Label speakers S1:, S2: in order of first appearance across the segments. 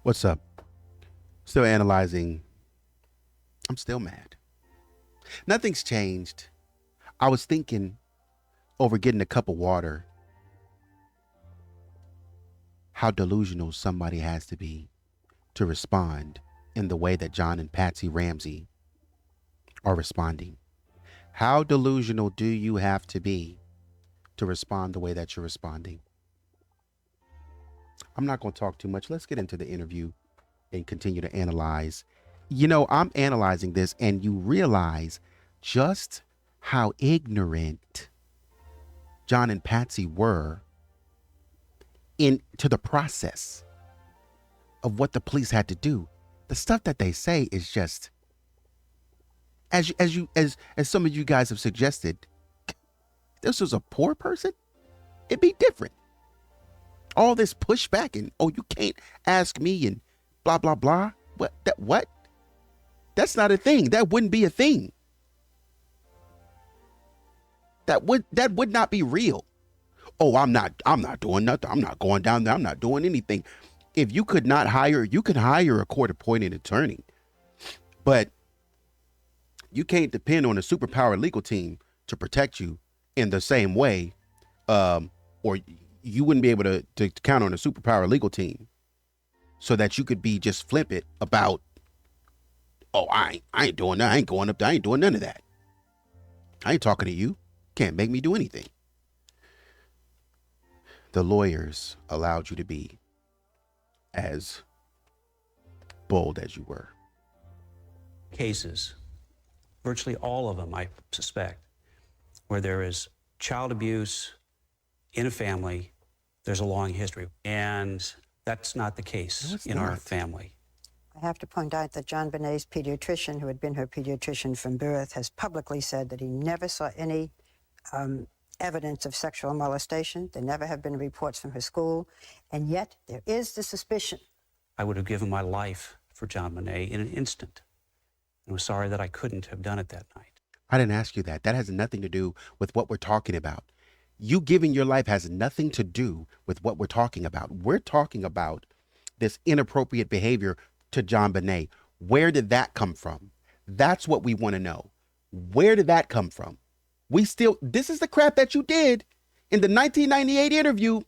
S1: What's up? Still analyzing. I'm still mad. Nothing's changed. I was thinking over getting a cup of water how delusional somebody has to be to respond in the way that John and Patsy Ramsey are responding. How delusional do you have to be to respond the way that you're responding? I'm not going to talk too much. Let's get into the interview and continue to analyze. I'm analyzing this, and you realize just how ignorant John and Patsy were into the process of what the police had to do. The stuff that they say is just, as some of you guys have suggested, if this was a poor person, it'd be different. All this pushback and, oh, you can't ask me and blah blah blah. What? That's not a thing. That wouldn't be a thing. That would not be real. Oh, I'm not doing nothing. I'm not going down there. I'm not doing anything. If you could hire a court-appointed attorney, but you can't depend on a superpowered legal team to protect you in the same way, or you wouldn't be able to count on a superpowered legal team so that you could be just flippant about, oh, I ain't doing that. I ain't going up there. I ain't doing none of that. I ain't talking to you. Can't make me do anything. The lawyers allowed you to be as bold as you were.
S2: Cases, virtually all of them, I suspect, where there is child abuse in a family, there's a long history. And that's not the case in our family.
S3: I have to point out that JonBenet's pediatrician, who had been her pediatrician from birth, has publicly said that he never saw any evidence of sexual molestation. There never have been reports from her school. And yet there is the suspicion.
S2: I would have given my life for JonBenet in an instant. I was sorry that I couldn't have done it that night.
S1: I didn't ask you that. That has nothing to do with what we're talking about. You giving your life has nothing to do with what we're talking about. We're talking about this inappropriate behavior to JonBenet. Where did that come from? That's what we want to know. Where did that come from? This is the crap that you did in the 1998 interview.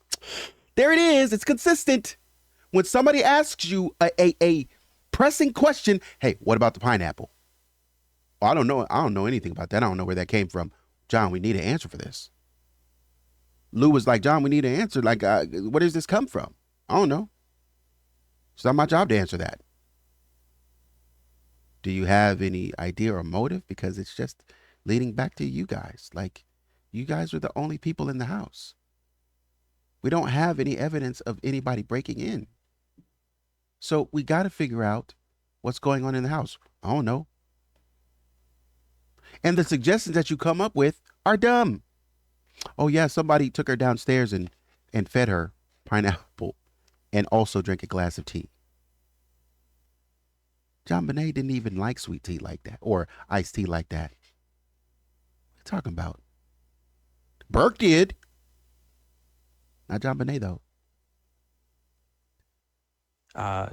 S1: There it is. It's consistent. When somebody asks you a pressing question, hey, what about the pineapple? Oh, I don't know. I don't know anything about that. I don't know where that came from. John, we need an answer for this. Lou was like, John, we need an answer. Like, where does this come from? I don't know. It's not my job to answer that. Do you have any idea or motive? Because it's just leading back to you guys. Like, you guys were the only people in the house. We don't have any evidence of anybody breaking in. So we got to figure out what's going on in the house. I don't know. And the suggestions that you come up with are dumb. Oh, yeah, somebody took her downstairs and fed her pineapple and also drank a glass of tea. JonBenet didn't even like sweet tea like that or iced tea like that. What are you talking about? Burke did. Not JonBenet, though.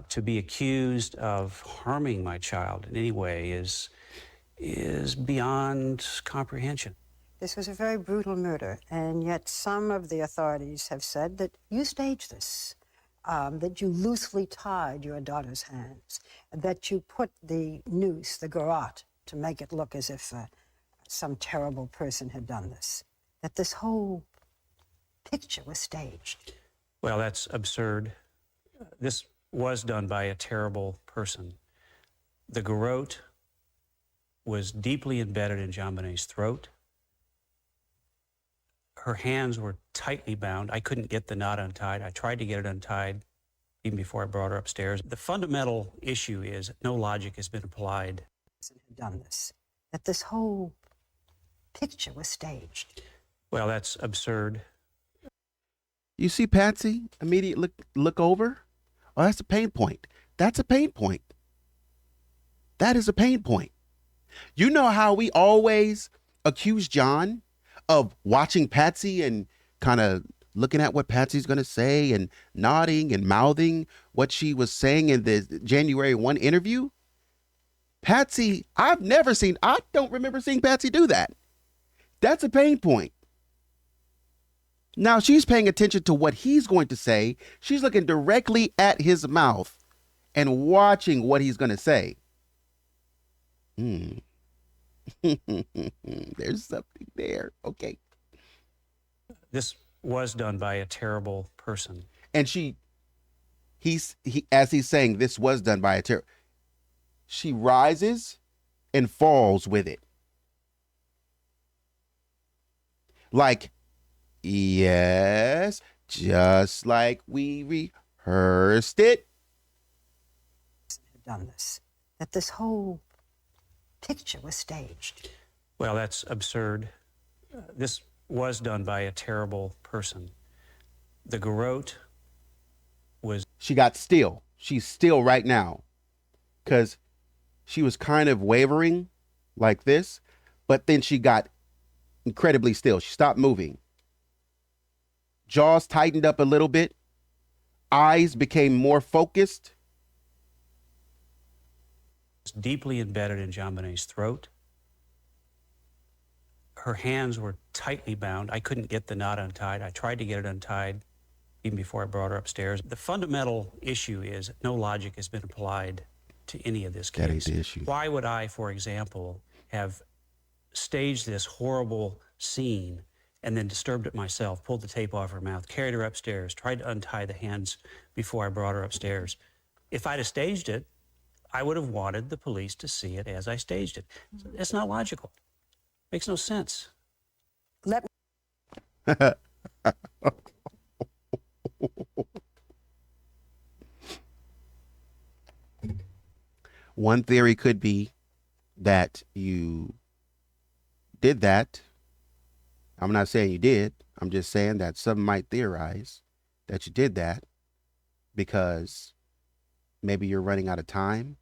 S2: To be accused of harming my child in any way is beyond comprehension.
S3: This was a very brutal murder, and yet some of the authorities have said that you staged this, that you loosely tied your daughter's hands, that you put the noose, the garrote, to make it look as if some terrible person had done this, that this whole picture was staged.
S2: Well, that's absurd. This was done by a terrible person. The garrote was deeply embedded in JonBenet's throat. Her hands were tightly bound. I couldn't get the knot untied. I tried to get it untied even before I brought her upstairs. The fundamental issue is that no logic has been applied.
S3: Had done this, that this whole picture was staged.
S2: Well, that's absurd.
S1: You see Patsy immediately look over? Oh, that's a pain point. That's a pain point. That is a pain point. You know how we always accuse John of watching Patsy and kind of looking at what Patsy's going to say and nodding and mouthing what she was saying in the January 1 interview. Patsy, I don't remember seeing Patsy do that. That's a pain point. Now she's paying attention to what he's going to say. She's looking directly at his mouth and watching what he's going to say. There's something there. Okay.
S2: This was done by a terrible person.
S1: And as he's saying, this was done by a terrible, she rises and falls with it. Like, yes, just like we rehearsed it.
S3: Done this, that this whole picture was staged.
S2: Well, that's absurd. This was done by a terrible person. The garrote was...
S1: She got still. She's still right now because she was kind of wavering like this, but then she got incredibly still. She stopped moving. Jaws tightened up a little bit. Eyes became more focused.
S2: Deeply embedded in JonBenet's throat. Her hands were tightly bound. I couldn't get the knot untied. I tried to get it untied even before I brought her upstairs. The fundamental issue is that no logic has been applied to any of this case.
S1: That ain't the issue.
S2: Why would I, for example, have staged this horrible scene and then disturbed it myself, pulled the tape off her mouth, carried her upstairs, tried to untie the hands before I brought her upstairs? If I'd have staged it, I would have wanted the police to see it as I staged it. It's not logical. Makes no sense.
S3: Let
S1: One theory could be that you did that. I'm not saying you did. I'm just saying that some might theorize that you did that because maybe you're running out of time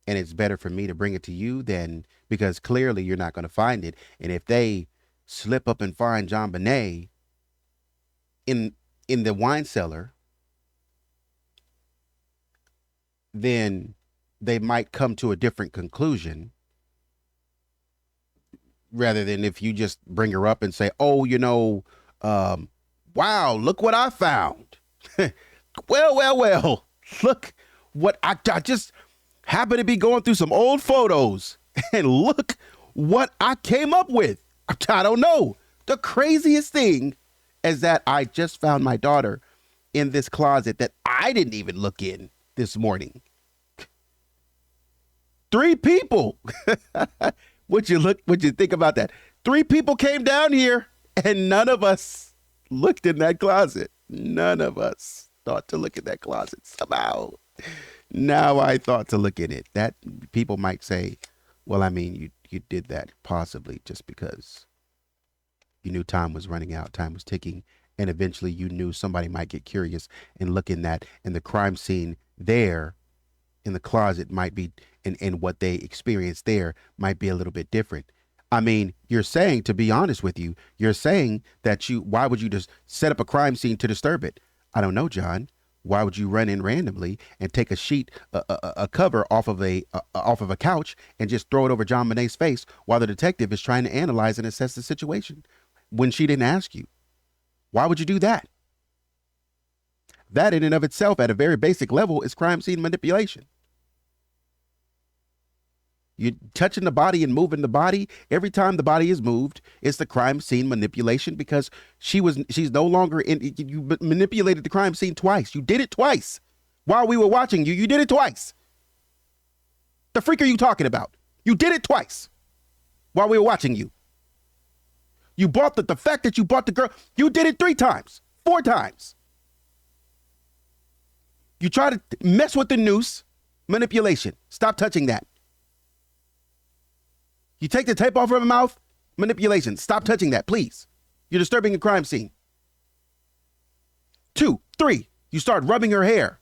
S1: and it's better for me to bring it to you than, because clearly you're not going to find it. And if they slip up and find JonBenet in the wine cellar, then they might come to a different conclusion rather than if you just bring her up and say, oh, wow, look what I found. well, look what I just happened to be going through some old photos and look what I came up with. I don't know. The craziest thing is that I just found my daughter in this closet that I didn't even look in this morning. 3 people. Would you think about that? 3 people came down here and none of us looked in that closet. None of us thought to look at that closet somehow. Now I thought to look in it. That people might say, well, I mean, you did that possibly just because you knew time was running out, time was ticking, and eventually you knew somebody might get curious and look in that, and the crime scene there in the closet might be, and what they experienced there might be a little bit different. I mean, you're saying, to be honest with you, you're saying that why would you just set up a crime scene to disturb it? I don't know, John. Why would you run in randomly and take a sheet, a cover off of a couch and just throw it over JonBenet's face while the detective is trying to analyze and assess the situation when she didn't ask you? Why would you do that? That in and of itself, at a very basic level, is crime scene manipulation. You're touching the body and moving the body. Every time the body is moved, it's the crime scene manipulation because she's no longer in. You manipulated the crime scene twice. You did it twice while we were watching you. You did it twice. The freak are you talking about? You did it twice while we were watching you. You bought the fact that you bought the girl. You did it 3 times, 4 times. You try to mess with the noose, manipulation. Stop touching that. You take the tape off of her mouth, manipulation. Stop touching that, please. You're disturbing a crime scene. 2, 3, you start rubbing her hair.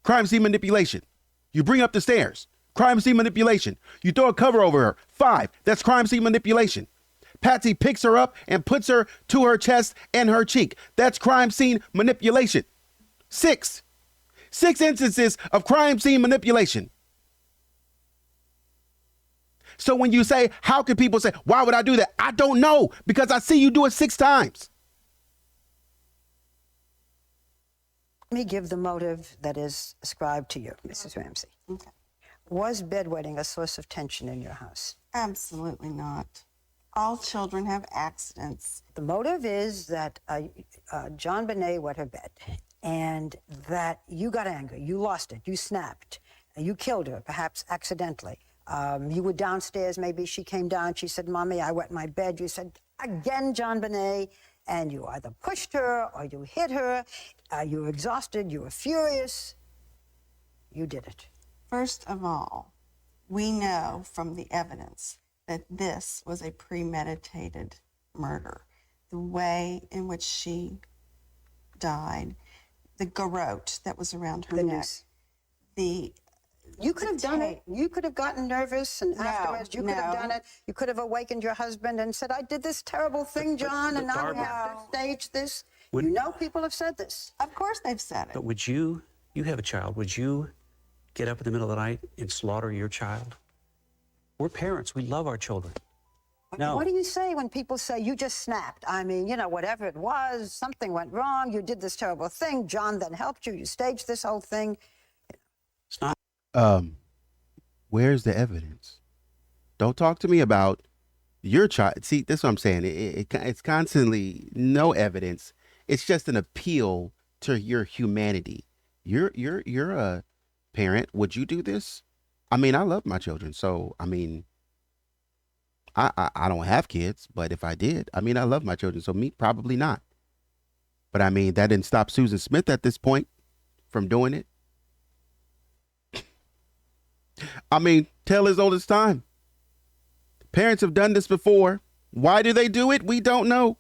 S1: Crime scene manipulation. You bring up the stairs. Crime scene manipulation. You throw a cover over her. 5, that's crime scene manipulation. Patsy picks her up and puts her to her chest and her cheek. That's crime scene manipulation. 6 instances of crime scene manipulation. So when you say, how can people say, why would I do that? I don't know, because I see you do it 6 times.
S3: Let me give the motive that is ascribed to you, Mrs. Ramsey.
S4: Okay.
S3: Was bedwetting a source of tension in your house?
S4: Absolutely not. All children have accidents.
S3: The motive is that JonBenet wet her bed, and that you got angry, you lost it, you snapped, you killed her, perhaps accidentally. You were downstairs, maybe she came down, she said, Mommy, I wet my bed. You said, again, JonBenet, and you either pushed her or you hit her. You were exhausted, you were furious. You did it.
S4: First of all, we know from the evidence that this was a premeditated murder. The way in which she died, the garrote that was around her
S3: The
S4: neck,
S3: noose.
S4: the
S3: You could have done it. You could have gotten nervous, and afterwards you could have done it. You could have awakened your husband and said, I did this terrible thing, John, and now we have to stage this. You know people have said this.
S4: Of course they've said it.
S2: But would you have a child, would you get up in the middle of the night and slaughter your child? We're parents, we love our children. No.
S3: What do you say when people say you just snapped? I mean, you know, whatever it was, something went wrong, you did this terrible thing, John then helped you, you staged this whole thing.
S2: It's not.
S1: Where's the evidence? Don't talk to me about your child. See, that's what I'm saying. It's constantly no evidence. It's just an appeal to your humanity. You're a parent. Would you do this? I mean, I love my children, so I mean, I don't have kids, but if I did, I mean, I love my children, so me probably not. But I mean, that didn't stop Susan Smith at this point from doing it. I mean, tale as old as time. Parents have done this before. Why do they do it? We don't know.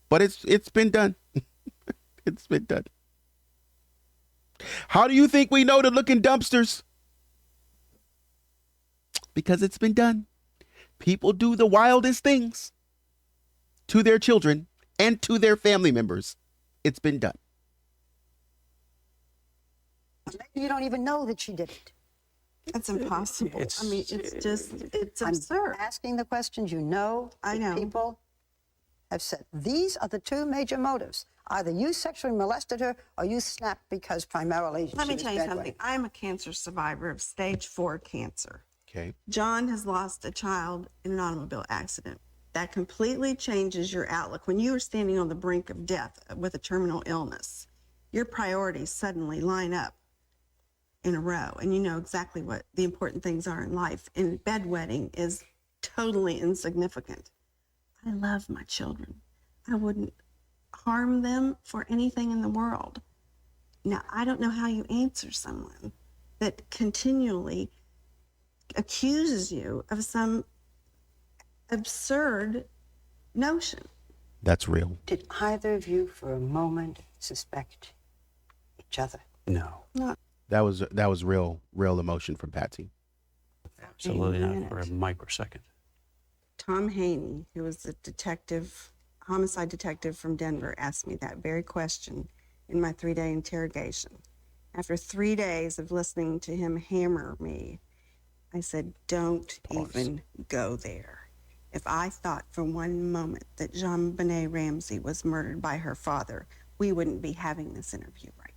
S1: But it's been done. It's been done. How do you think we know to look in dumpsters? Because it's been done. People do the wildest things to their children and to their family members. It's been done.
S3: Maybe you don't even know that she did it.
S4: It's impossible. I mean, it's absurd.
S3: I'm asking the questions you know.
S4: I know.
S3: People have said these are the 2 major motives. Either you sexually molested her or you snapped because primarily
S4: Let me
S3: she was
S4: tell you
S3: bedwetting.
S4: something. I'm a cancer survivor of stage 4 cancer.
S1: Okay.
S4: John has lost a child in an automobile accident. That completely changes your outlook. When you are standing on the brink of death with a terminal illness, your priorities suddenly line up in a row, and you know exactly what the important things are in life. And bedwetting is totally insignificant. I love my children. I wouldn't harm them for anything in the world. Now, I don't know how you answer someone that continually accuses you of some absurd notion.
S1: That's real.
S3: Did either of you for a moment suspect each other?
S2: No,
S4: Not
S1: That was real emotion from Patsy.
S2: absolutely not
S4: minute.
S2: for a microsecond.
S4: Tom Haney, who was the homicide detective from Denver, asked me that very question in my 3-day interrogation. After 3 days of listening to him hammer me, I said, don't even go there. If I thought for one moment that JonBenet Ramsey was murdered by her father, we wouldn't be having this interview right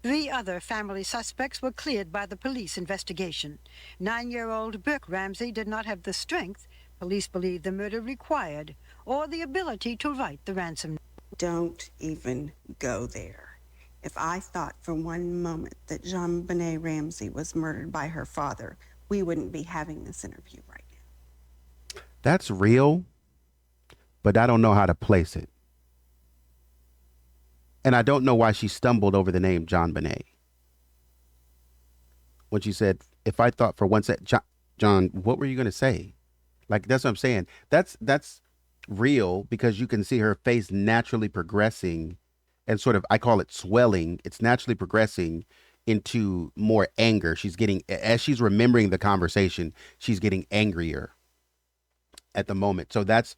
S4: now.
S3: 3 other family suspects were cleared by the police investigation. 9-year-old Burke Ramsey did not have the strength police believe the murder required or the ability to write the ransom.
S4: Don't even go there. If I thought for one moment that JonBenet Ramsey was murdered by her father, we wouldn't be having this interview right now.
S1: That's real, but I don't know how to place it. And I don't know why she stumbled over the name JonBenet. When she said, if I thought for one second, John, what were you going to say? Like, that's what I'm saying. That's real because you can see her face naturally progressing and sort of, I call it swelling. It's naturally progressing into more anger. She's getting, as she's remembering the conversation, she's getting angrier. at the moment. So that's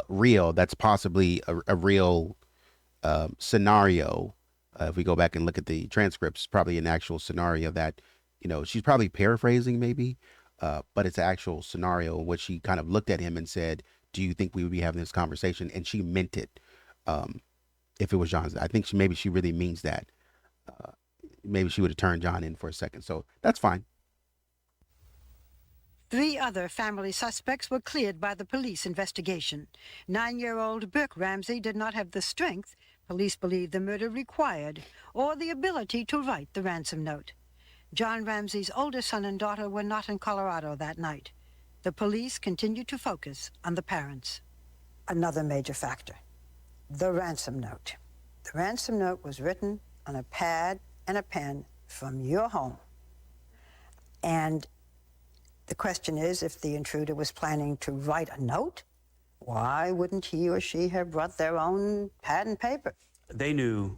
S1: real. That's possibly a real scenario. If we go back and look at the transcripts, probably an actual scenario that, she's probably paraphrasing maybe, but it's an actual scenario in which she kind of looked at him and said, "Do you think we would be having this conversation?" And she meant it. If it was John's, I think maybe she really means that. Maybe she would have turned John in for a second. So that's fine.
S3: 3 other family suspects were cleared by the police investigation. 9-year-old Burke Ramsey did not have the strength police believe the murder required or the ability to write the ransom note. John Ramsey's older son and daughter were not in Colorado that night. The police continued to focus on the parents. Another major factor, the ransom note. The ransom note was written on a pad and a pen from your home. And the question is, if the intruder was planning to write a note, why wouldn't he or she have brought their own pad and paper?
S2: They knew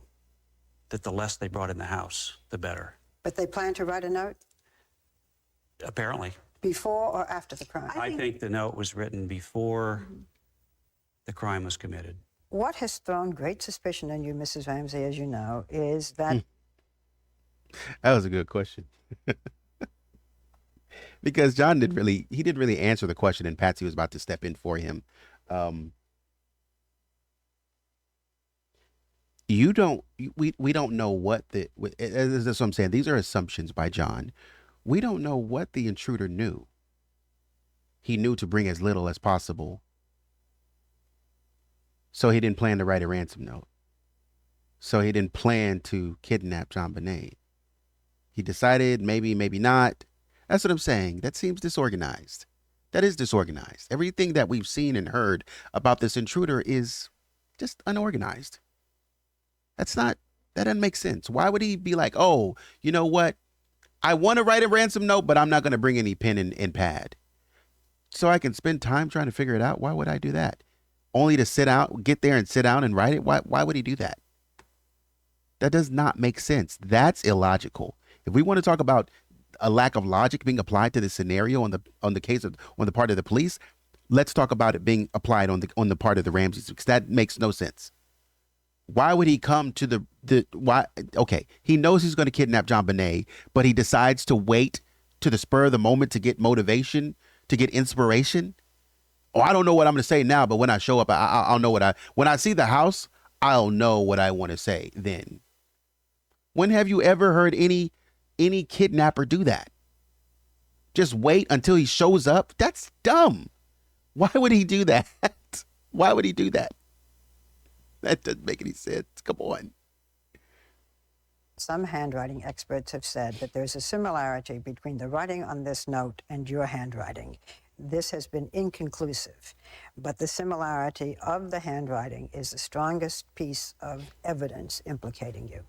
S2: that the less they brought in the house, the better.
S3: But they planned to write a note
S2: Apparently.
S3: before or after the crime?
S2: I think the note was written before the crime was committed.
S3: What has thrown great suspicion on you, Mrs. Ramsey, as you know, is that...
S1: That was a good question. Because John didn't really answer the question, and Patsy was about to step in for him. We don't know what that's what I'm saying. These are assumptions by John. We don't know what the intruder knew. He knew to bring as little as possible. So he didn't plan to write a ransom note. So he didn't plan to kidnap JonBenet. He decided maybe not. That's what I'm saying. That seems disorganized. That is disorganized. Everything that we've seen and heard about this intruder is just unorganized. That doesn't make sense. Why would he be like, oh, you know what? I want to write a ransom note, but I'm not going to bring any pen and pad. So I can spend time trying to figure it out. Why would I do that? Only to get there and sit down and write it? Why would he do that? That does not make sense. That's illogical. If we want to talk about a lack of logic being applied to the scenario on the part of the police, let's talk about it being applied on the part of the Ramseys, because that makes no sense. Why would he come to why? Okay, he knows he's going to kidnap JonBenet, but he decides to wait to the spur of the moment to get motivation, to get inspiration. Oh, I don't know what I'm going to say now, but when I show up, I'll know when I see the house, I'll know what I want to say then. When have you ever heard any kidnapper do that? Just wait until he shows up? That's dumb. Why would he do that? Why would he do that? That doesn't make any sense. Come on.
S3: Some handwriting experts have said that there's a similarity between the writing on this note and your handwriting. This has been inconclusive, but the similarity of the handwriting is the strongest piece of evidence implicating you.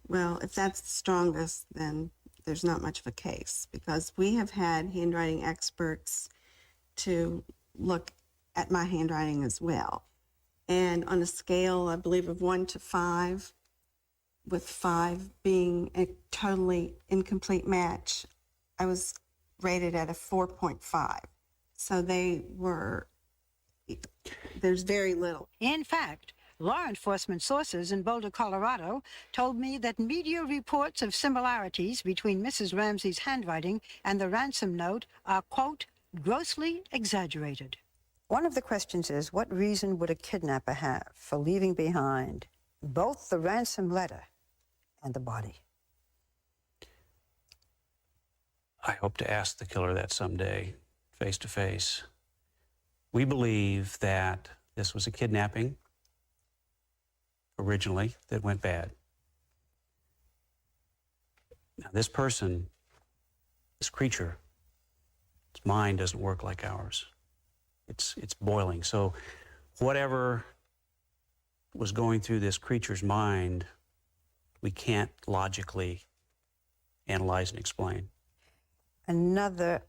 S4: Well, if that's the strongest, then there's not much of a case, because we have had handwriting experts to look at my handwriting as well. And on a scale, I believe, of 1 to 5, with 5 being a totally incomplete match, I was rated at a 4.5. So there's very little.
S3: In fact, law enforcement sources in Boulder, Colorado, told me that media reports of similarities between Mrs. Ramsey's handwriting and the ransom note are, quote, grossly exaggerated. One of the questions is, what reason would a kidnapper have for leaving behind both the ransom letter and the body?
S2: I hope to ask the killer that someday, face to face. We believe that this was a kidnapping originally that went bad. Now, this person, this creature, its mind doesn't work like ours. It's boiling. So whatever was going through this creature's mind, we can't logically analyze and explain.
S3: Another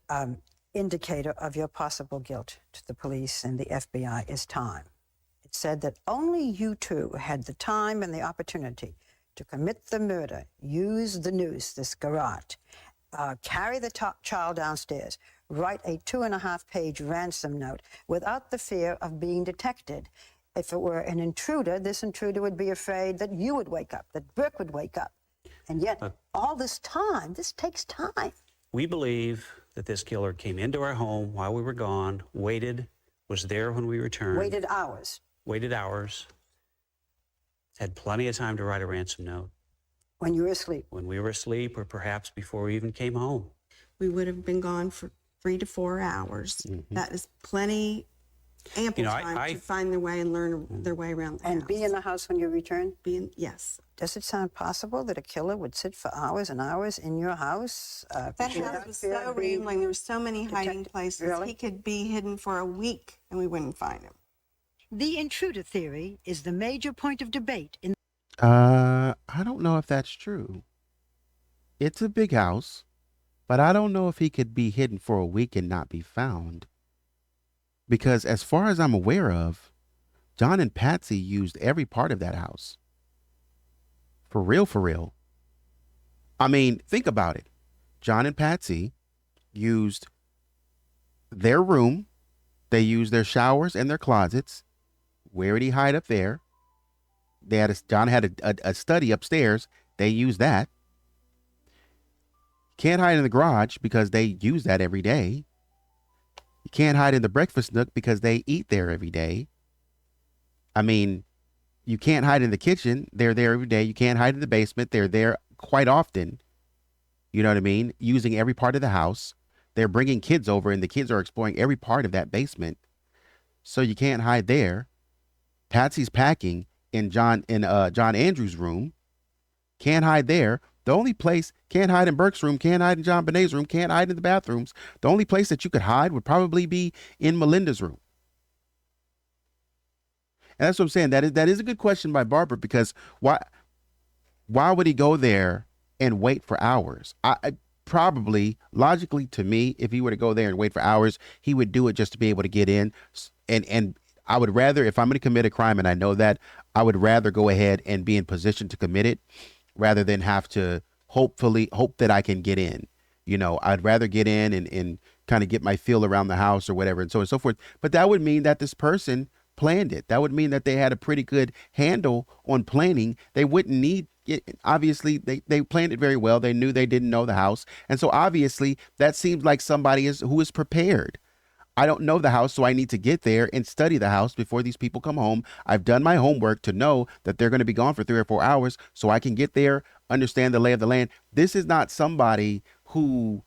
S3: indicator of your possible guilt to the police and the FBI is time. It said that only you two had the time and the opportunity to commit the murder, use the noose, this garrote, carry the child downstairs, write a 2.5-page ransom note without the fear of being detected. If it were an intruder, this intruder would be afraid that you would wake up, that Brooke would wake up. And yet, all this time, this takes time.
S2: We believe that this killer came into our home while we were gone, waited, was there when we returned.
S3: Waited hours.
S2: Waited hours. Had plenty of time to write a ransom note.
S3: When you were asleep.
S2: When we were asleep, or perhaps before we even came home.
S4: We would have been gone for 3 to 4 hours. That is plenty, ample time to find their way and learn their way around the house.
S3: And be in the house when you return?
S4: Yes.
S3: Does it sound possible that a killer would sit for hours and hours in your house?
S4: That house was so rambling. There were so many hiding places.
S3: Really?
S4: He could be hidden for a week and we wouldn't find him.
S3: The intruder theory is the major point of debate in.
S1: I don't know if that's true. It's a big house, but I don't know if he could be hidden for a week and not be found. Because as far as I'm aware of, John and Patsy used every part of that house. For real, for real. I mean, think about it. John and Patsy used their room. They used their showers and their closets. Where did he hide up there? John had a study upstairs. They used that. Can't hide in the garage because they use that every day. You can't hide in the breakfast nook because they eat there every day. I mean, you can't hide in the kitchen. They're there every day. You can't hide in the basement. They're there quite often. You know what I mean? Using every part of the house. They're bringing kids over and the kids are exploring every part of that basement. So you can't hide there. Patsy's packing in John Andrews' room. Can't hide there. The only place, can't hide in Burke's room, can't hide in JonBenet's room, can't hide in the bathrooms. The only place that you could hide would probably be in Melinda's room. And that's what I'm saying. That is a good question by Barbara, because why would he go there and wait for hours? I probably, logically to me, if he were to go there and wait for hours, he would do it just to be able to get in. And I would rather, if I'm going to commit a crime and I know that, I would rather go ahead and be in position to commit it rather than have to hope that I can get in. You know, I'd rather get in and kind of get my feel around the house or whatever and so on and so forth. But that would mean that this person planned it. That would mean that they had a pretty good handle on planning. They wouldn't need it. Obviously, they planned it very well. They knew they didn't know the house. And so obviously that seems like somebody who is prepared. I don't know the house, so I need to get there and study the house before these people come home. I've done my homework to know that they're going to be gone for 3 or 4 hours, so I can get there, understand the lay of the land. This is not somebody who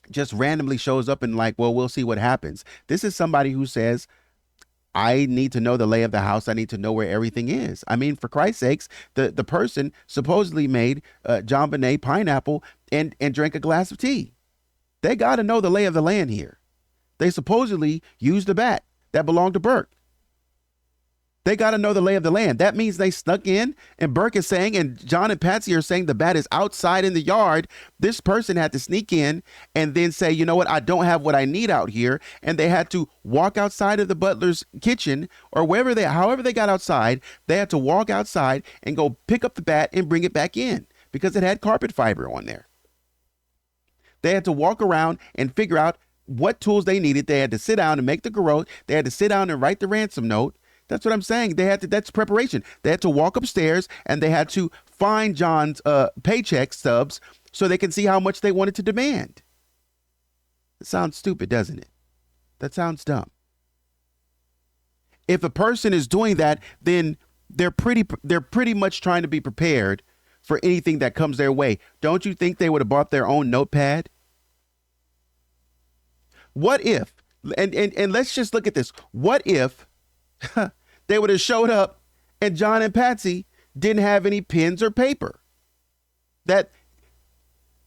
S1: just randomly shows up and like, well, we'll see what happens. This is somebody who says, I need to know the lay of the house. I need to know where everything is. I mean, for Christ's sakes, the person supposedly made JonBenet pineapple and drank a glass of tea. They got to know the lay of the land here. They supposedly used a bat that belonged to Burke. They got to know the lay of the land. That means they snuck in, and Burke is saying, and John and Patsy are saying the bat is outside in the yard. This person had to sneak in and then say, you know what, I don't have what I need out here. And they had to walk outside of the butler's kitchen or however they got outside, they had to walk outside and go pick up the bat and bring it back in because it had carpet fiber on there. They had to walk around and figure out what tools they needed. They had to sit down and make the garrote. They had to sit down and write the ransom note. That's what I'm saying. That's preparation. They had to walk upstairs and they had to find John's paycheck stubs so they can see how much they wanted to demand. It sounds stupid, doesn't it? That sounds dumb. If a person is doing that, then they're pretty much trying to be prepared for anything that comes their way. Don't you think they would have bought their own notepad? What if, and let's just look at this. What if they would have showed up and John and Patsy didn't have any pens or paper? That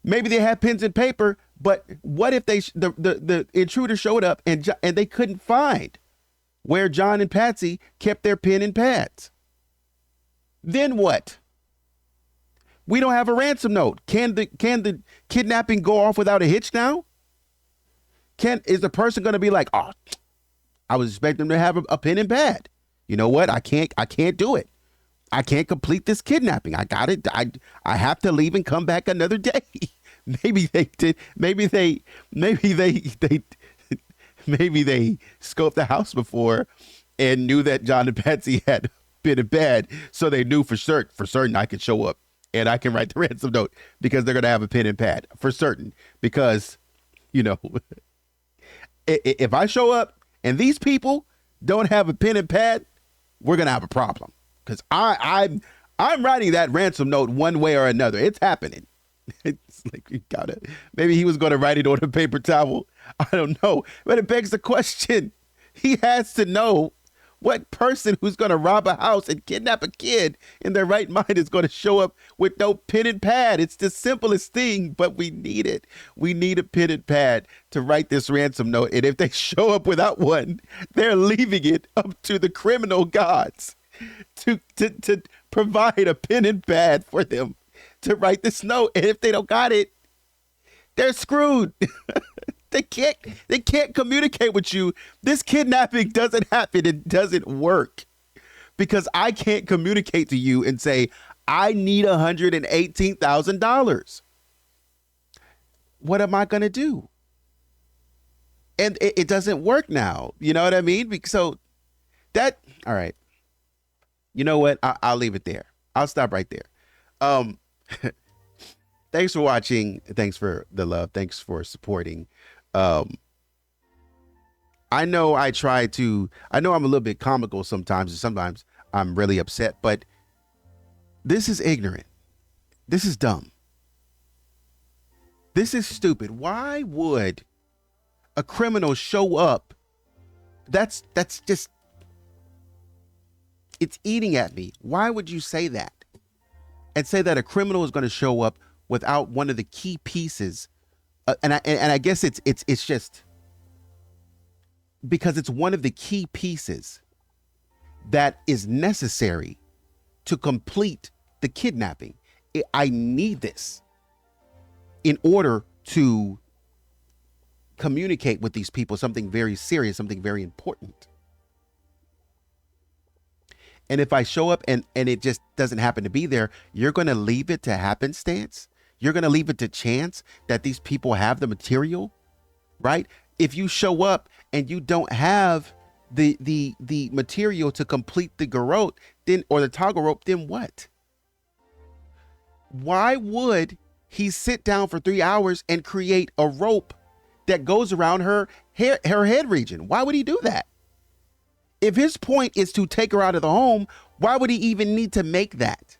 S1: maybe they had pens and paper, but what if the intruder showed up and they couldn't find where John and Patsy kept their pen and pads? Then what? We don't have a ransom note. Can the kidnapping go off without a hitch now? Is the person going to be like, oh, I was expecting them to have a pen and pad. You know what? I can't do it. I can't complete this kidnapping. I got it. I have to leave and come back another day. Maybe they did. Maybe they scoped the house before and knew that John and Patsy had been in bed, so they knew for certain I could show up and I can write the ransom note because they're gonna have a pen and pad for certain. Because, you know, if I show up and these people don't have a pen and pad, we're gonna have a problem. Because I'm writing that ransom note one way or another. It's happening. It's like, you gotta, maybe he was going to write it on a paper towel. I don't know. But it begs the question. He has to know what person who's going to rob a house and kidnap a kid in their right mind is going to show up with no pen and pad. It's the simplest thing, but we need it. We need a pen and pad to write this ransom note. And if they show up without one, they're leaving it up to the criminal gods to provide a pen and pad for them to write this note. And if they don't got it, they're screwed. They can't communicate with you. This kidnapping doesn't happen. It doesn't work because I can't communicate to you and say, I need $118,000. What am I going to do? And it doesn't work now. You know what I mean? So all right. You know what? I'll leave it there. I'll stop right there. Thanks for watching. Thanks for the love. Thanks for supporting. I know I'm a little bit comical sometimes, and sometimes I'm really upset, but this is ignorant. This is dumb. This is stupid. Why would a criminal show up? That's just, it's eating at me. Why would you say that? And say that a criminal is going to show up without one of the key pieces, and I guess it's just because it's one of the key pieces that is necessary to complete the kidnapping. I need this in order to communicate with these people something very serious, something very important. And if I show up and it just doesn't happen to be there, you're going to leave it to happenstance. You're going to leave it to chance that these people have the material, right? If you show up and you don't have the material to complete the garrote, then, or the toggle rope, then what? Why would he sit down for 3 hours and create a rope that goes around her head region? Why would he do that? If his point is to take her out of the home, why would he even need to make that?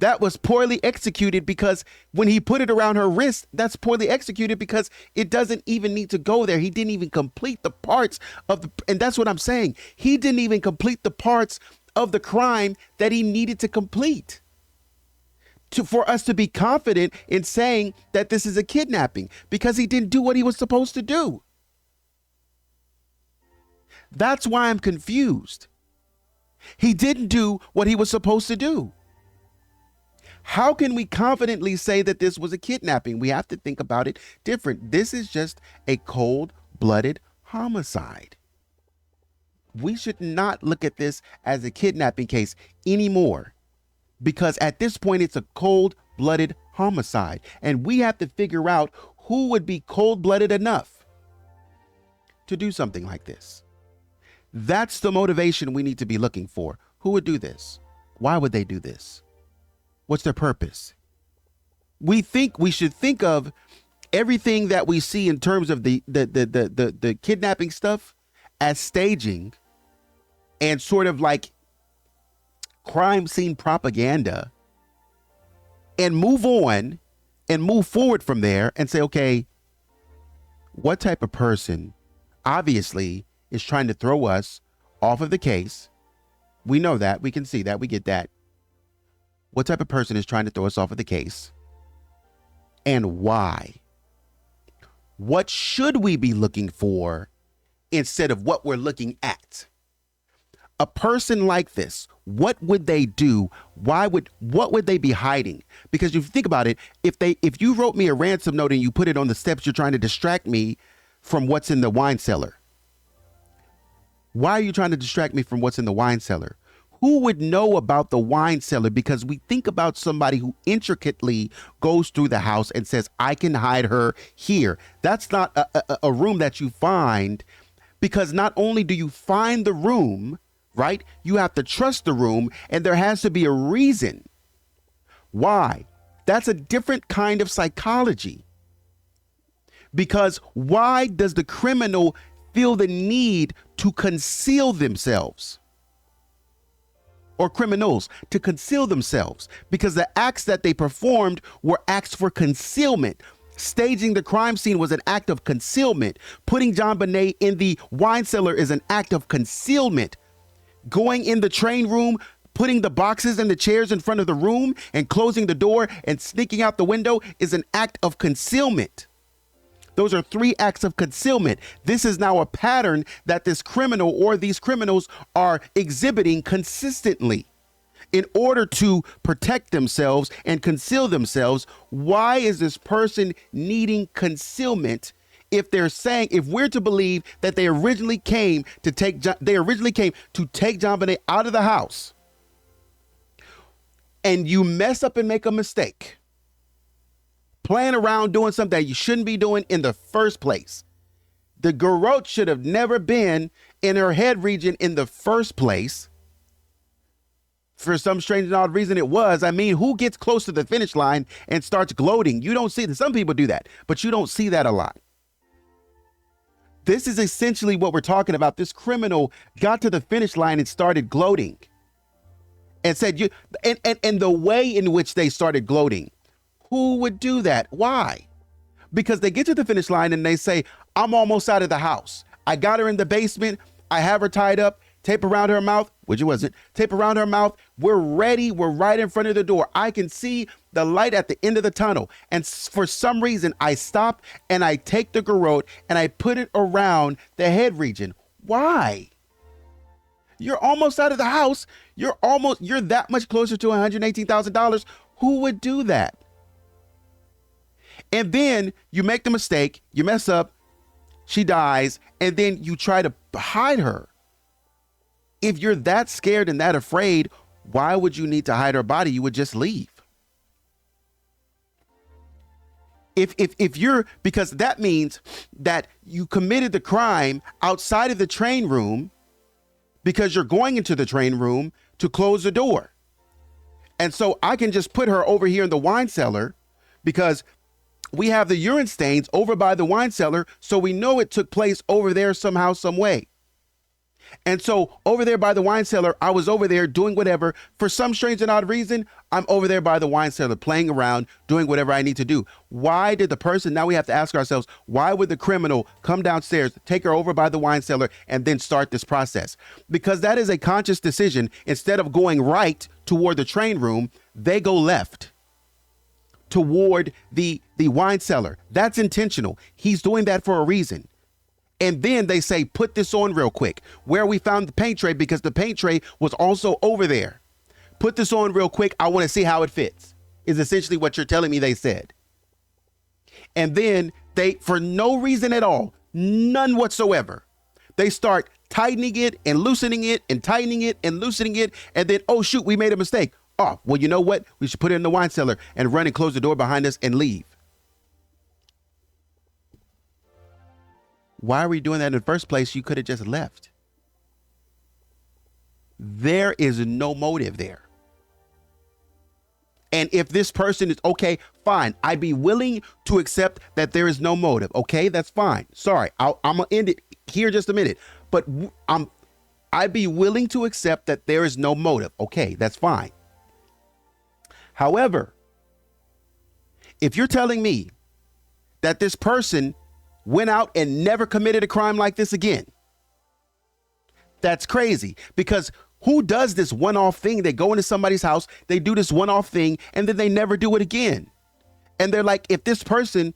S1: That was poorly executed, because when he put it around her wrist, that's poorly executed because it doesn't even need to go there. He didn't even complete the parts of and that's what I'm saying. He didn't even complete the parts of the crime that he needed to complete for us to be confident in saying that this is a kidnapping, because he didn't do what he was supposed to do. That's why I'm confused. He didn't do what he was supposed to do. How can we confidently say that this was a kidnapping? We have to think about it different. This is just a cold-blooded homicide. We should not look at this as a kidnapping case anymore, because at this point it's a cold-blooded homicide, and we have to figure out who would be cold-blooded enough to do something like this. That's the motivation we need to be looking for. Who would do this? Why would they do this? What's their purpose? We should think of everything that we see in terms of the kidnapping stuff as staging and sort of like crime scene propaganda, and move on and move forward from there and say, okay, what type of person obviously is trying to throw us off of the case? We know that. We can see that. We get that. What type of person is trying to throw us off of the case, and why? What should we be looking for instead of what we're looking at? A person like this, what would they do? What would they be hiding? Because if you think about it, if you wrote me a ransom note and you put it on the steps, you're trying to distract me from what's in the wine cellar. Why are you trying to distract me from what's in the wine cellar? Who would know about the wine cellar? Because we think about somebody who intricately goes through the house and says, I can hide her here. That's not a room that you find, because not only do you find the room, right? You have to trust the room, and there has to be a reason why. That's a different kind of psychology. Because why does the criminal feel the need to conceal themselves? Or criminals to conceal themselves? Because the acts that they performed were acts for concealment. Staging the crime scene was an act of concealment. Putting JonBenet in the wine cellar is an act of concealment. Going in the train room, putting the boxes and the chairs in front of the room and closing the door and sneaking out the window is an act of concealment. Those are 3 acts of concealment. This is now a pattern that this criminal or these criminals are exhibiting consistently in order to protect themselves and conceal themselves. Why is this person needing concealment if they're saying, if we're to believe that they originally came to take JonBenet out of the house, and you mess up and make a mistake, playing around doing something that you shouldn't be doing in the first place. The garrote should have never been in her head region in the first place. For some strange and odd reason it was. I mean, who gets close to the finish line and starts gloating? You don't see that. Some people do that, but you don't see that a lot. This is essentially what we're talking about. This criminal got to the finish line and started gloating and said, and the way in which they started gloating. Who would do that? Why? Because they get to the finish line and they say, I'm almost out of the house. I got her in the basement. I have her tied up, tape around her mouth, which it wasn't, tape around her mouth. We're ready. We're right in front of the door. I can see the light at the end of the tunnel. And for some reason, I stop and I take the garrote and I put it around the head region. Why? You're almost out of the house. You're that much closer to $118,000. Who would do that? And then you make the mistake, you mess up, she dies, and then you try to hide her. If you're that scared and that afraid, why would you need to hide her body? You would just leave. If you're, because that means that you committed the crime outside of the train room because you're going into the train room to close the door. And so I can just put her over here in the wine cellar because we have the urine stains over by the wine cellar, so we know it took place over there somehow, some way. And so over there by the wine cellar, I was over there doing whatever. For some strange and odd reason, I'm over there by the wine cellar playing around, doing whatever I need to do. Why did the person, now we have to ask ourselves, why would the criminal come downstairs, take her over by the wine cellar, and then start this process? Because that is a conscious decision. Instead of going right toward the train room, they go left toward the wine cellar. That's intentional. He's doing that for a reason. And then they say, put this on real quick. Where we found the paint tray, because the paint tray was also over there. Put this on real quick. I want to see how it fits, is essentially what you're telling me they said. And then they, for no reason at all, none whatsoever, they start tightening it and loosening it and tightening it and loosening it. And then, oh, shoot, we made a mistake. Oh, well, you know what? We should put it in the wine cellar and run and close the door behind us and leave. Why are we doing that in the first place? You could have just left. There is no motive there. And if this person is okay, fine. I'd be willing to accept that there is no motive. Okay, that's fine. Sorry, I'm gonna end it here just a minute. But I'd be willing to accept that there is no motive. Okay, that's fine. However, if you're telling me that this person went out and never committed a crime like this again, that's crazy. Because who does this one-off thing? They go into somebody's house, they do this one-off thing, and then they never do it again. And they're like, if this person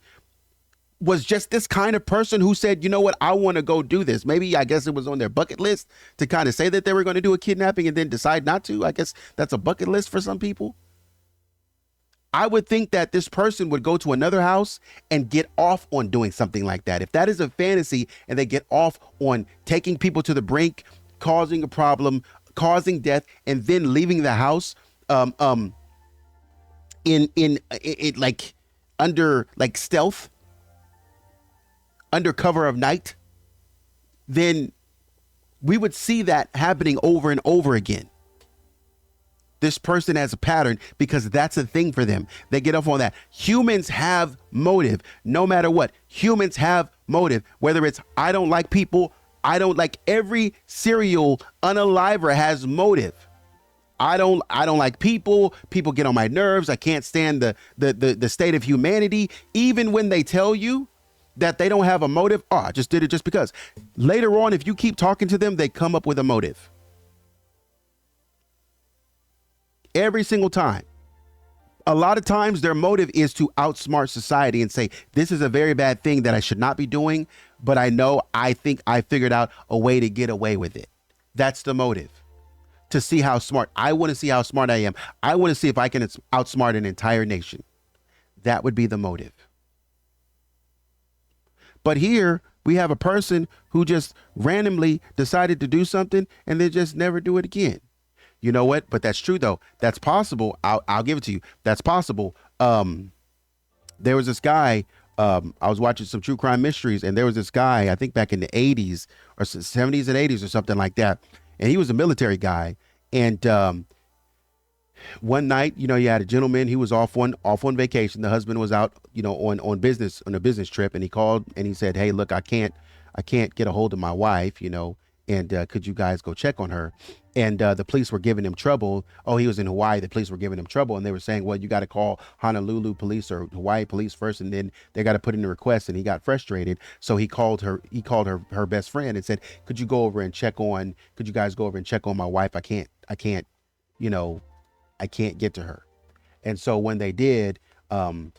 S1: was just this kind of person who said, you know what, I want to go do this. Maybe, I guess it was on their bucket list to kind of say that they were going to do a kidnapping and then decide not to. I guess that's a bucket list for some people. I would think that this person would go to another house and get off on doing something like that. If that is a fantasy and they get off on taking people to the brink, causing a problem, causing death, and then leaving the house in like under like stealth, under cover of night, then we would see that happening over and over again. This person has a pattern because that's a thing for them. They get off on that. Humans have motive, no matter what. Humans have motive, whether it's I don't like people, I don't like, every serial unaliver has motive. I don't like people. People get on my nerves. I can't stand the state of humanity. Even when they tell you that they don't have a motive, oh, I just did it just because. Later on, if you keep talking to them, they come up with a motive. Every single time. A lot of times their motive is to outsmart society and say, this is a very bad thing that I should not be doing, but I think I figured out a way to get away with it. That's the motive. To see how smart. I want to see how smart I am. I want to see if I can outsmart an entire nation. That would be the motive. But here we have a person who just randomly decided to do something and then just never do it again. You know what? But that's true, though. That's possible. I'll give it to you. That's possible. There was this guy. I was watching some true crime mysteries, and there was this guy, I think back in the 80s or 70s and 80s or something like that. And he was a military guy. And one night, you had a gentleman. He was off on vacation. The husband was out, on a business trip. And he called and he said, hey, look, I can't get a hold of my wife, and could you guys go check on her? And the police were giving him trouble. Oh, he was in Hawaii. The police were giving him trouble. And they were saying, well, you got to call Honolulu police or Hawaii police first. And then they got to put in a request. And he got frustrated. So he called her best friend and said, could you guys go over and check on my wife? I can't get to her. And so when they did, they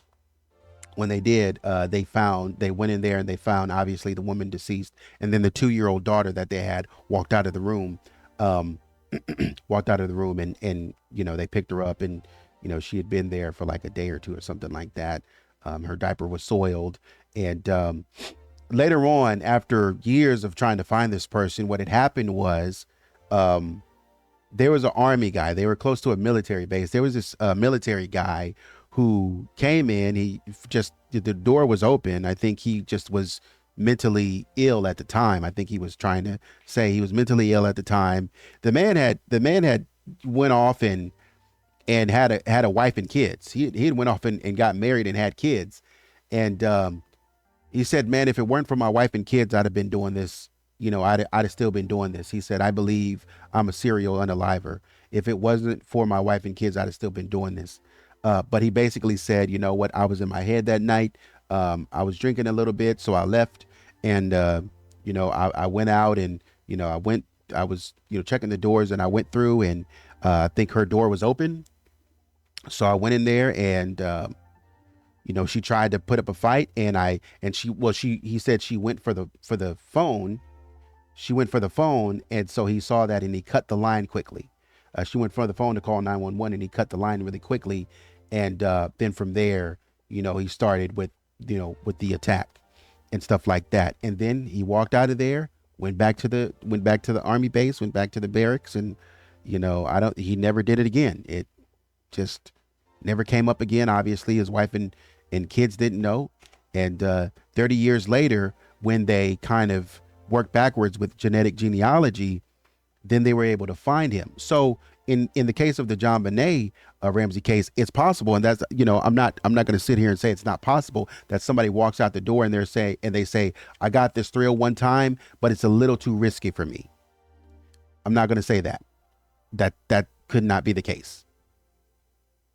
S1: went in there and they found obviously the woman deceased. And then the 2-year-old daughter that they had walked out of the room. And they picked her up, and she had been there for like a day or two or something like that. Her diaper was soiled, and later on, after years of trying to find this person, what had happened was there was an army guy. They were close to a military base. There was this military guy who came in. The door was open. I think he just was mentally ill at the time. I think he was trying to say he was mentally ill at the time. The man had went off and had a wife and kids. He had went off and got married and had kids. And he said, man, if it weren't for my wife and kids, I'd have been doing this. I'd have still been doing this. He said, I believe I'm a serial unaliver. If it wasn't for my wife and kids, I'd have still been doing this. But he basically said, you know what? I was in my head that night. I was drinking a little bit, so I left. And, I went out and, I was checking the doors, and I went through, and I think her door was open. So I went in there, and, she tried to put up a fight, he said she went for the phone. She went for the phone. And so he saw that, and he cut the line quickly. She went for the phone to call 911, and he cut the line really quickly. And then from there, he started with the attack and stuff like that. And then he walked out of there, went back to the army base, went back to the barracks, and he never did it again. It just never came up again. Obviously his wife and kids didn't know. And 30 years later, when they kind of worked backwards with genetic genealogy, then they were able to find him. So in the case of the JonBenet Ramsey case, it's possible. And that's, I'm not going to sit here and say it's not possible that somebody walks out the door and they say, I got this thrill one time, but it's a little too risky for me. I'm not going to say that could not be the case.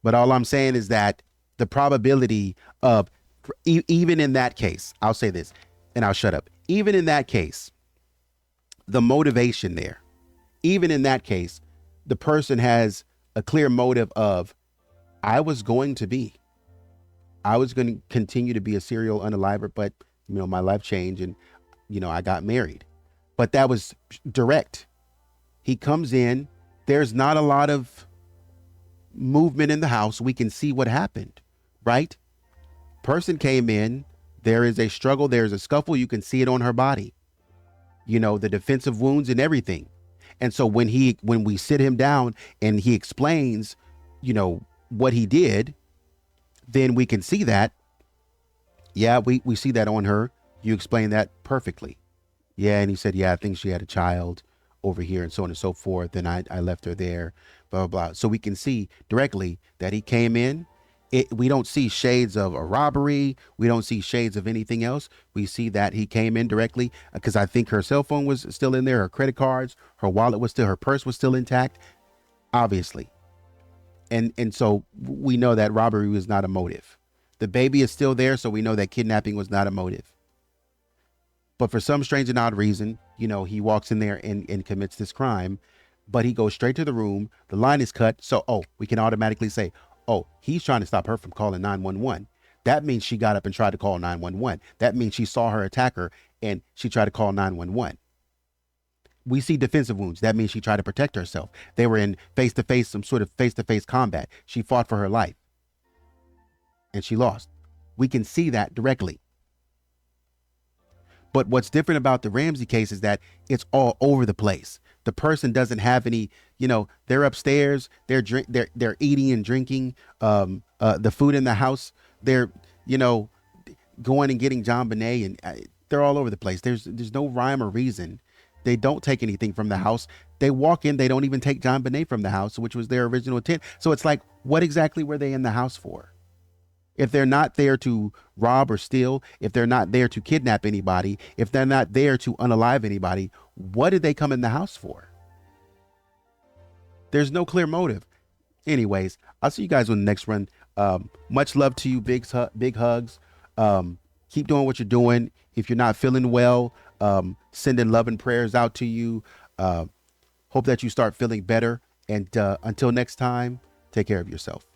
S1: But all I'm saying is that the probability of, even in that case, I'll say this and I'll shut up. Even in that case, the motivation there, even in that case, the person has a clear motive of, I was going to continue to be a serial unaliver, but my life changed and I got married. But that was direct. He comes in, there's not a lot of movement in the house. We can see what happened, right? Person came in, there is a struggle, there's a scuffle, you can see it on her body. The defensive wounds and everything. And so when we sit him down and he explains, what he did, then we can see that. Yeah, we see that on her. You explain that perfectly. Yeah, and he said, yeah, I think she had a child over here and so on and so forth. And I left her there, blah, blah, blah. So we can see directly that he came in. We don't see shades of a robbery. We don't see shades of anything else. We see that he came in directly because I think her cell phone was still in there. Her credit cards, her wallet was still, her purse was still intact, obviously. And so we know that robbery was not a motive. The baby is still there. So we know that kidnapping was not a motive. But for some strange and odd reason, he walks in there and commits this crime, but he goes straight to the room. The line is cut. So, we can automatically say, he's trying to stop her from calling 911. That means she got up and tried to call 911. That means she saw her attacker and she tried to call 911. We see defensive wounds. That means she tried to protect herself. They were in face-to-face, some sort of face-to-face combat. She fought for her life and she lost. We can see that directly. But what's different about the Ramsey case is that it's all over the place. The person doesn't have any, they're upstairs, they're eating and drinking the food in the house. They're, going and getting JonBenet, and they're all over the place. There's no rhyme or reason. They don't take anything from the house. They walk in, they don't even take JonBenet from the house, which was their original intent. So it's like, what exactly were they in the house for? If they're not there to rob or steal, if they're not there to kidnap anybody, if they're not there to unalive anybody, what did they come in the house for? There's no clear motive. Anyways, I'll see you guys on the next run. Much love to you. Big hugs. Keep doing what you're doing. If you're not feeling well, sending love and prayers out to you. Hope that you start feeling better. And until next time, take care of yourself.